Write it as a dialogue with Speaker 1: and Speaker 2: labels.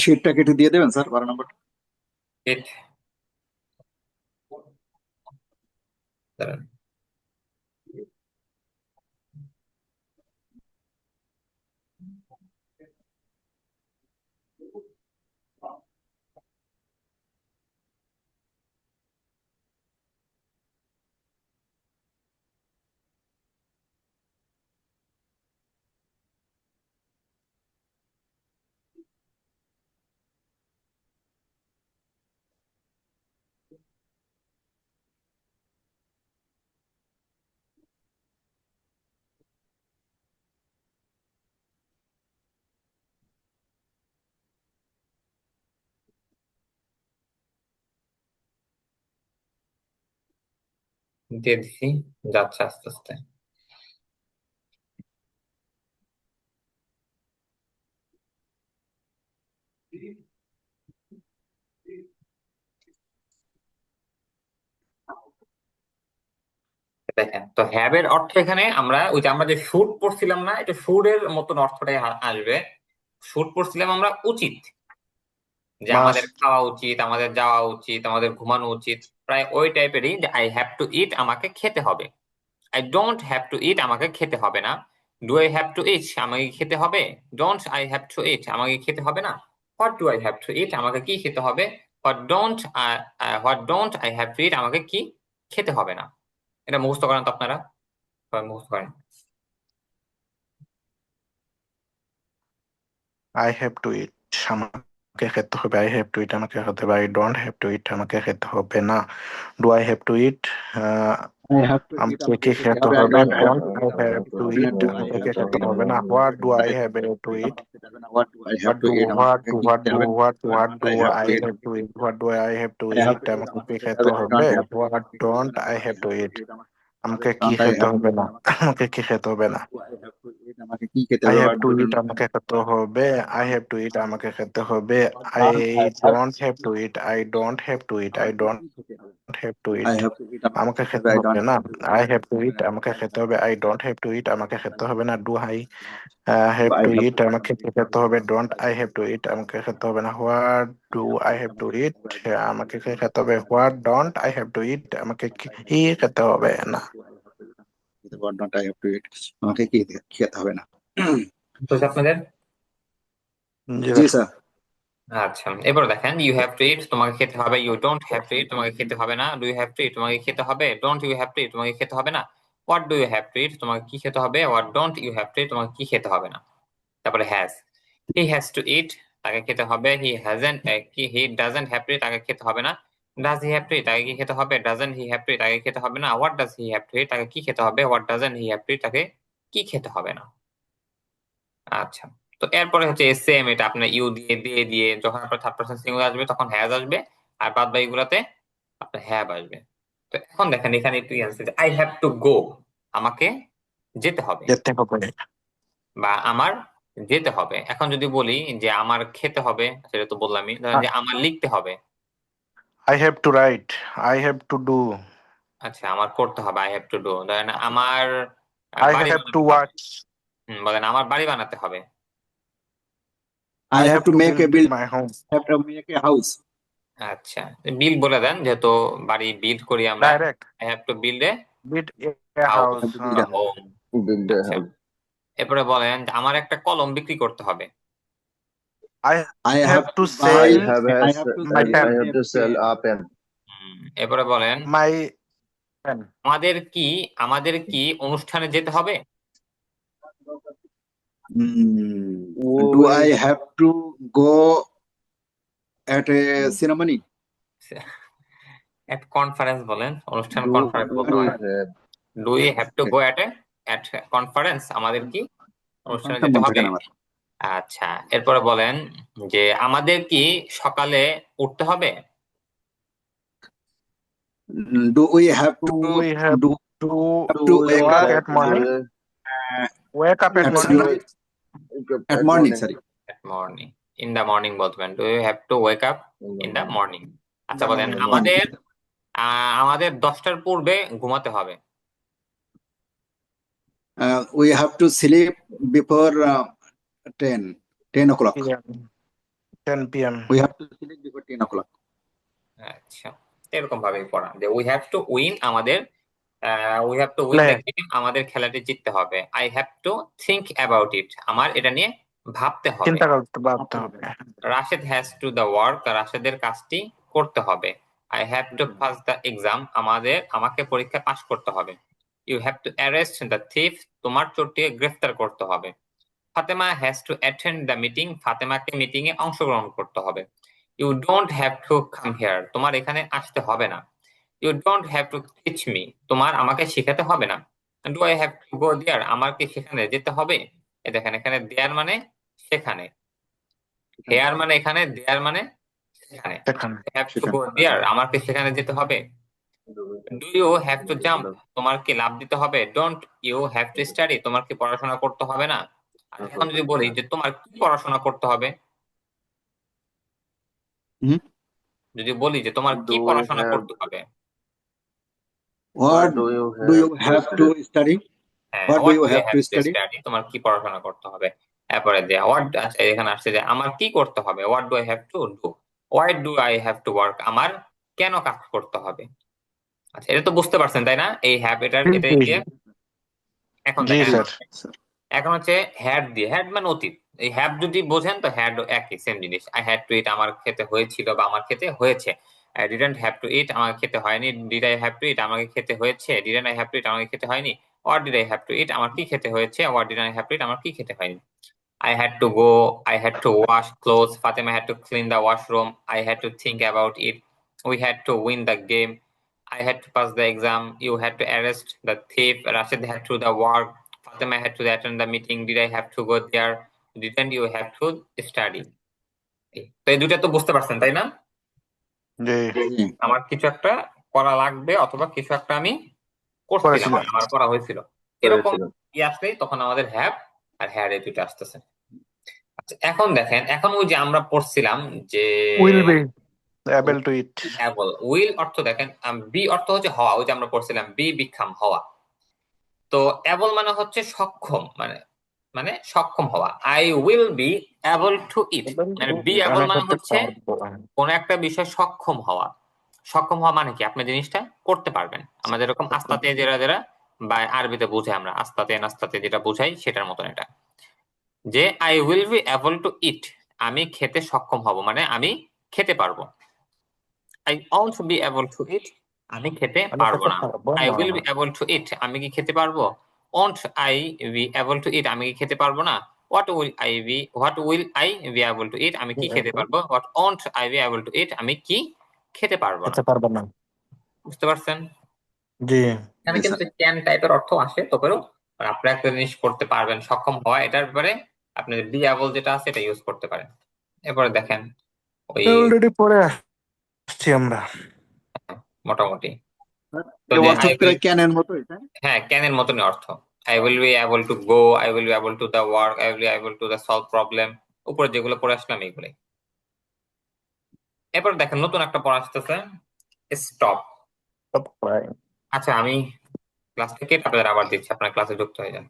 Speaker 1: শীটটা কেটে দিয়ে দেবেন স্যার, 12 নম্বর।
Speaker 2: ইট, দাঁড়ান। দিয়ে দিছি, যাচ্ছে আস্তে আস্তে। দেখেন তো হ্যাভ এর অর্থ এখানে আমরা ওই যে আমরা যে শুট পড়ছিলাম না, এটা শুট এর মতন অর্থটাই আসবে। শুট পড়ছিলাম আমরা উচিত, যে আমাদের
Speaker 3: মাস্ট।
Speaker 2: খাওয়া উচিত, আমাদের যাওয়া উচিত, আমাদের ঘুমানো উচিত, প্রায় ওই টাইপেরই, যে আই হ্যাভ টু ইট আমাকে খেতে হবে। I don't have to eat আমাকে খেতে হবে না। Do I have to eat আমাকে খেতে হবে। Don't I have to eat আমাকে খেতে হবে না। What do I have to eat আমাকে কি খেতে হবে। What don't I have to eat আমাকে কি খেতে হবে না। এটা মুখস্থ করেন তো আপনারা, সবাই মুখস্থ করেন।
Speaker 3: আই হ্যাভ টু ইট আমাকে খেতে হবে। আই হ্যাভ টু ইট আমাকে খেতে হবে। I don't have to eat আমাকে খেতে হবে না। Do I have to eat
Speaker 1: I have to eat
Speaker 3: আমাকে
Speaker 1: আমাকে
Speaker 3: কি
Speaker 1: খেতে
Speaker 3: খেতে
Speaker 1: হবে, আই
Speaker 3: হবে।
Speaker 1: Don't have
Speaker 3: don't
Speaker 1: to
Speaker 3: I
Speaker 1: eat আমাকে
Speaker 3: হ্যাভ
Speaker 1: খেতে
Speaker 3: টু
Speaker 1: হবে না।
Speaker 3: ইট
Speaker 1: ডু আই
Speaker 3: আমাকে
Speaker 1: হ্যাভ
Speaker 3: কি
Speaker 1: টু
Speaker 3: খেতে
Speaker 1: ইট
Speaker 3: হবে না।
Speaker 1: আমাকে
Speaker 3: what do I
Speaker 1: I
Speaker 3: have
Speaker 1: have
Speaker 3: to
Speaker 1: to eat
Speaker 3: eat
Speaker 1: আমাকে খেতে হবে না। What do I have
Speaker 3: what
Speaker 1: to
Speaker 3: do
Speaker 1: eat
Speaker 3: what
Speaker 1: আমাকে কি
Speaker 3: হোয়াট
Speaker 1: খেতে
Speaker 3: ডু
Speaker 1: হবে।
Speaker 3: What what
Speaker 1: don't
Speaker 3: do
Speaker 1: I have to
Speaker 3: I
Speaker 1: eat
Speaker 3: have
Speaker 1: আমাকে
Speaker 3: to
Speaker 1: কি
Speaker 3: ইট
Speaker 1: খেতে
Speaker 3: হোয়াট
Speaker 1: হবে।
Speaker 3: Do I have to
Speaker 1: I have
Speaker 3: eat
Speaker 1: to eat
Speaker 3: আমাকে
Speaker 1: আমাকে
Speaker 3: কি
Speaker 1: খেতে
Speaker 3: খেতে
Speaker 1: হবে, আই
Speaker 3: হবে।
Speaker 1: Don't have to eat
Speaker 3: what
Speaker 1: আমাকে খেতে হবে
Speaker 3: ডোন্ট
Speaker 1: না। Do
Speaker 3: I
Speaker 1: I
Speaker 3: have
Speaker 1: have
Speaker 3: to
Speaker 1: to
Speaker 3: eat
Speaker 1: eat আমাকে
Speaker 3: আমাকে কি
Speaker 1: ডোন্ট আই
Speaker 3: খেতে
Speaker 1: হ্যাভ টু
Speaker 3: হবে
Speaker 1: ইট
Speaker 3: না।
Speaker 1: আমাকে খেতে
Speaker 3: আমাকে
Speaker 1: হবে
Speaker 3: কি
Speaker 1: না।
Speaker 3: খেতে হবে না।
Speaker 1: Do I have to eat আমাকে কি খেতে
Speaker 3: আই
Speaker 1: হবে।
Speaker 3: হ্যাভ
Speaker 1: হোয়াট
Speaker 3: টু
Speaker 1: ডু
Speaker 3: ইট আমাকে খেতে হবে। আই হ্যাভ টু ইট আমাকে খেতে হবে। I
Speaker 1: don't I have
Speaker 3: don't have to eat I don't have to eat I
Speaker 1: আমাকে
Speaker 3: ডোন্ট
Speaker 1: কি খেতে হবে।
Speaker 3: Have to
Speaker 1: I
Speaker 3: eat
Speaker 1: have to eat আমাকে
Speaker 3: আমাকে
Speaker 1: খেতে হবে,
Speaker 3: খেতে
Speaker 1: আই
Speaker 3: হবে
Speaker 1: ডোন্ট
Speaker 3: না।
Speaker 1: হ্যাভ টু ইট
Speaker 3: আই
Speaker 1: আমাকে
Speaker 3: হ্যাভ টু
Speaker 1: খেতে হবে
Speaker 3: ইট
Speaker 1: না। ডু
Speaker 3: আমাকে
Speaker 1: আই
Speaker 3: খেতে
Speaker 1: হ্যাভ
Speaker 3: হবে।
Speaker 1: টু
Speaker 3: আই
Speaker 1: ইট
Speaker 3: ডোন্ট
Speaker 1: আমাকে
Speaker 3: হ্যাভ টু
Speaker 1: খেতে
Speaker 3: ইট
Speaker 1: হবে না।
Speaker 3: আমাকে
Speaker 1: ডু
Speaker 3: খেতে
Speaker 1: আই
Speaker 3: হবে না।
Speaker 1: Have to
Speaker 3: do
Speaker 1: eat
Speaker 3: I
Speaker 1: আমাকে খেতে হবে না।
Speaker 3: Have
Speaker 1: do I
Speaker 3: to
Speaker 1: have
Speaker 3: eat
Speaker 1: to eat
Speaker 3: আমাকে
Speaker 1: আমাকে খেতে
Speaker 3: খেতে
Speaker 1: হবে না।
Speaker 3: হবে।
Speaker 1: Do
Speaker 3: don't
Speaker 1: I
Speaker 3: I
Speaker 1: have
Speaker 3: have
Speaker 1: to
Speaker 3: to
Speaker 1: eat
Speaker 3: eat
Speaker 1: আমাকে
Speaker 3: আমাকে
Speaker 1: খেতে
Speaker 3: খেতে
Speaker 1: হবে না।
Speaker 3: হবে না। What
Speaker 1: I
Speaker 3: do
Speaker 1: have to
Speaker 3: I
Speaker 1: eat
Speaker 3: have to
Speaker 1: আমাকে
Speaker 3: ইট
Speaker 1: খেতে হবে, আই ডোন্ট হ্যাভ টু
Speaker 3: আমাকে
Speaker 1: ইট
Speaker 3: কি
Speaker 1: আমাকে
Speaker 3: খেতে
Speaker 1: খেতে
Speaker 3: হবে।
Speaker 1: হবে না।
Speaker 3: What don't I have to
Speaker 1: do
Speaker 3: ইট আমাকে কি
Speaker 1: আই হ্যাভ টু ইট
Speaker 3: খেতে
Speaker 1: আমাকে খেতে
Speaker 3: হবে
Speaker 1: হবে না।
Speaker 3: না।
Speaker 1: Do I have to eat what not I have to eat আমাকে কি খেতে হবে না।
Speaker 2: তো আপনাদের,
Speaker 3: জি
Speaker 1: জি
Speaker 3: স্যার।
Speaker 1: স্যার।
Speaker 2: আচ্ছা এবার দেখেন, ইউ হ্যাভ টু ইট তোমাকে খেতে হবে। You don't have to eat তোমাকে খেতে হবে না। Do you have to eat তোমাকে খেতে হবে। Don't you have to eat তোমাকে খেতে হবে না। What do you have to eat তোমাকে কি খেতে হবে। What don't you have to eat তোমাকে কি খেতে হবে না। তারপরে has, he has to eat তাকে খেতে হবে। He hasn't he doesn't have to eat তাকে খেতে হবে না। Does he have to eat তাকে কি খেতে হবে। Doesn't he have to eat তাকে খেতে হবে না। What does he have to eat তাকে কি খেতে হবে। What doesn't he have to eat তাকে কি খেতে হবে না। আচ্ছা, তো এরপরে হচ্ছে সেম, এটা আপনার ইউ দিয়ে দিয়ে দিয়ে যখন আপনার থার্ড পারসন সিঙ্গুলার আসবে তখন হ্যাজ আসবে, আর বাদ বাকি গুলাতে আপনার হ্যাভ আসবে। তো এখন দেখেন এখানে একটু আছে, আই হ্যাভ টু গো আমাকে যেতে হবে,
Speaker 3: যেতে হবে।
Speaker 2: বা আমার যেতে হবে। এখন যদি বলি যে আমার খেতে হবে, সেটা তো বললামই। ধরেন যে আমার লিখতে হবে।
Speaker 3: I have two right. I have to do.
Speaker 2: আচ্ছা, আমার করতে হবে, আই হ্যাভ টু ডু। ধরেন আমার
Speaker 3: আই
Speaker 2: বাড়ি
Speaker 3: হ্যাভ টু
Speaker 2: বানাতে হবে।
Speaker 3: ওয়াচ।
Speaker 2: বলেন আমার বাড়ি বানাতে হবে।
Speaker 1: I
Speaker 3: I
Speaker 1: have
Speaker 3: have
Speaker 1: to
Speaker 3: to
Speaker 1: make a
Speaker 3: build
Speaker 1: bill,
Speaker 3: my home.
Speaker 1: Have to make a house.
Speaker 2: আচ্ছা, বিল বলে দেন, যেহেতু বাড়ি বিল্ড করি আমরা।
Speaker 3: Direct
Speaker 2: I have to build a
Speaker 3: build a
Speaker 2: house,
Speaker 3: house.
Speaker 1: Have to build a house.
Speaker 2: Home. আচ্ছা, এরপরে বলেন যে আমার একটা কলম বিক্রি করতে হবে।
Speaker 3: I
Speaker 1: I
Speaker 3: have
Speaker 1: have
Speaker 3: to
Speaker 1: to
Speaker 3: sell
Speaker 1: by,
Speaker 4: I have
Speaker 1: I
Speaker 4: has
Speaker 1: have to
Speaker 3: my
Speaker 1: sell
Speaker 3: pen.
Speaker 4: I have
Speaker 1: a
Speaker 4: to sell
Speaker 1: pen.
Speaker 4: a pen.
Speaker 2: এরপরে বলেন
Speaker 3: মাই পেন।
Speaker 2: আমাদের কি আমাদের কি অনুষ্ঠানে যেতে হবে।
Speaker 1: Do I
Speaker 4: We
Speaker 1: have to go at a ceremony.
Speaker 2: At conference বলেন, অনুষ্ঠান
Speaker 1: ডু
Speaker 2: কনফারেন্স বলতে
Speaker 4: do
Speaker 2: পারেন।
Speaker 4: have
Speaker 2: do you have to go at conference আমাদের কি অনুষ্ঠানে
Speaker 1: কনফারেন্সটা
Speaker 2: যেতে
Speaker 1: মনে থাকে
Speaker 2: হবে।
Speaker 1: না আমার।
Speaker 2: আচ্ছা, এরপরে বলেন যে আমাদের কি সকালে উঠতে হবে।
Speaker 1: Do we have
Speaker 3: do
Speaker 1: to,
Speaker 3: we have
Speaker 1: do
Speaker 3: to
Speaker 1: have
Speaker 4: do
Speaker 1: two
Speaker 4: we
Speaker 1: ওয়েক
Speaker 3: walk
Speaker 1: up
Speaker 3: at morning? Wake up at
Speaker 1: at
Speaker 3: morning.
Speaker 4: wake up
Speaker 1: at
Speaker 4: at
Speaker 1: morning,
Speaker 4: morning?
Speaker 1: Sorry.
Speaker 2: At morning, in the morning বলতে পারেন। Do you have two wake up
Speaker 4: In the
Speaker 2: in the
Speaker 4: morning.
Speaker 2: Morning. আচ্ছা
Speaker 3: the
Speaker 2: বলেন
Speaker 4: In
Speaker 3: morning.
Speaker 4: the morning.
Speaker 2: আমাদের 10টার পূর্বে ঘুমাতে হবে।
Speaker 1: We have to sleep before 10 o'clock.
Speaker 3: 10 p.m.
Speaker 1: We have to finish before 10 o'clock.
Speaker 2: আচ্ছা, এরকম ভাবেই পড়া যে উই হ্যাভ টু উইন, আমাদের we have to win the
Speaker 3: Play.
Speaker 2: Game, আমাদের খেলাটি জিততে হবে। I have to think about it, আমার এটা নিয়ে ভাবতে হবে।
Speaker 3: চিন্তা করতে ভাবতে হবে।
Speaker 2: Rashed has to the work, রাশেদের কাজটি করতে হবে। I have to pass the exam, আমাকে পরীক্ষা পাস করতে হবে। You have to arrest the thief, তোমার চোরটিকে গ্রেফতার করতে হবে। Fatema has to attend the meeting, ফাতেমাকে মিটিং এ অংশগ্রহণ করতে হবে। You don't have to come here, তোমার এখানে আসতে হবে না। You don't have to teach me, তোমার আমাকে শেখাতে হবে না। Do I have to go there, আমার কি সেখানে যেতে হবে? এ দেখেন, এখানে দেয়ার মানে সেখানে, হেয়ার মানে এখানে, দেয়ার মানে সেখানে।
Speaker 3: সেখানে।
Speaker 2: হ্যাভ টু গো দেয়ার, আমার কি সেখানে যেতে হবে? Do you have to jump, তোমার কি লাফ দিতে হবে? Don't you have to study, তোমার কি পড়াশোনা করতে হবে না? আর এখন যদি বলি যে তোমার কি পড়াশোনা করতে হবে,
Speaker 1: Hmm?
Speaker 2: যদি বলি যে তোমার কি পড়াশোনা করতে হবে,
Speaker 1: What do you have to study?
Speaker 2: হ্যাঁ,
Speaker 1: What do
Speaker 2: what
Speaker 1: you
Speaker 2: do you
Speaker 1: have
Speaker 2: have
Speaker 1: to
Speaker 2: to
Speaker 1: study?
Speaker 2: Study, তোমার কি পড়াশোনা করতে হবে। তারপরে দেয়া হোয়াট, আচ্ছা এখানে আসছে যে আমার কি করতে হবে, what do I have to do. Why do I have to work, আমার কেন কাজ করতে হবে। আচ্ছা, এটা তো বুঝতে পারছেন তাই না, এই হ্যাভ এটাই দিয়ে। এখন
Speaker 3: জি
Speaker 2: দেখেন,
Speaker 3: স্যার।
Speaker 2: এখন হচ্ছে হ্যাড দিয়ে, হ্যাড মানে অতীত, এই হ্যাভ যদি বোঝেন তো হ্যাড একই সেম জিনিস। আই হ্যাড টু ইট, আমার খেতে হয়েছিল বা আমার খেতে হয়েছে। I didn't have to eat, আমার খেতে হয়নি। Did I have to eat, আমাকে খেতে হয়েছে। Didn't I have to eat, আমাকে খেতে হয়নি। What did I have to eat, আমার কি খেতে হয়েছে। What did I have to eat, আমার কি খেতে হয়নি। I had to go, I had to wash clothes, Fatima had to clean the washroom, I had to think about it, we had to win the game, I had to pass the exam, you had to arrest the thief, Rashid had to do the work, Fatima had to attend the meeting, did I have to go there, didn't you have to study? তো এই দুইটা তো বুঝতে পারছেন তাই না,
Speaker 3: জি
Speaker 2: আমার কিছু একটা করা লাগবে অথবা কিছু একটা আমি করছিলাম,
Speaker 3: করেছিলাম।
Speaker 2: আমার করা হয়েছিল, এরকম কি আসলেই তখন আমাদের হ্যাভ আর হ্যাড এই দুইটা আসতেছে। আচ্ছা, এখন দেখেন, এখন ওই যে আমরা পড়ছিলাম যে
Speaker 3: will be able to it.
Speaker 2: Able, will অর্থ দেখেন, বি অর্থ হচ্ছে হওয়া, ওই যে আমরা পড়ছিলাম বি বিকাম হওয়া। তো অ্যাবল মানে হচ্ছে সক্ষম, মানে মানে সক্ষম হওয়া। I will be able to eat, মানে বি অ্যাবল
Speaker 3: আমি
Speaker 2: মানে
Speaker 3: করতে
Speaker 2: হচ্ছে
Speaker 3: পারবো।
Speaker 2: কোন একটা বিষয় সক্ষম হওয়া। সক্ষম হওয়া মানে কি, আপনি জিনিসটা করতে পারবেন। আমরা যেরকম আস্তাতে যারা বা আরবিতে বুঝে, আমরা আস্তাতে নাস্তাতে যেটা বুঝাই সেটার মতন এটা, যে I will be able to eat, আমি খেতে সক্ষম হব, মানে আমি খেতে পারবো। I won't be able to eat, আমি খেতে
Speaker 3: আমি
Speaker 2: পারবো
Speaker 3: করতে
Speaker 2: না।
Speaker 3: পারবো
Speaker 2: আই
Speaker 3: না।
Speaker 2: Will be able to eat, আমি কি খেতে পারবো। Won't I be able to eat, আমি কি খেতে পারবো না। What will I be able to eat, আমি কি খেতে পারবো। What won't I be able to eat, আমি কি খেতে পারবো না।
Speaker 3: খেতে পারবো না।
Speaker 2: বুঝতে পারছেন,
Speaker 3: জি
Speaker 2: এখানে
Speaker 1: Yes,
Speaker 2: কিন্তু
Speaker 1: sir.
Speaker 2: ক্যান টাইপের অর্থ আসে, তবেও আপনি একটা জিনিস করতে পারবেন, সক্ষম হওয়া, এটার ব্যাপারে আপনি বি এবল যেটা আছে এটা ইউজ করতে পারেন। এরপরে দেখেন ওই
Speaker 3: অলরেডি পড়ে আসছি আমরা।
Speaker 2: মোটামুটি, তো
Speaker 1: এই
Speaker 2: যে
Speaker 1: অর্থ
Speaker 2: আই উইল,
Speaker 1: প্রায় ক্যানের মতো এটা।
Speaker 2: হ্যাঁ ক্যানের মতনই অর্থ। I will be able to go, I will be able to the work, I will be able to the solve problem, উপরে যেগুলো পড়ে আসলাম এইগুলোই। এরপর দেখেন নতুন একটা পড়া আসতেছে, স্টপ।
Speaker 3: সব প্রায়।
Speaker 2: আচ্ছা, আমি ক্লাস থেকে আপনাদের আবার দিচ্ছি, আপনার ক্লাসে যুক্ত হয়ে যান।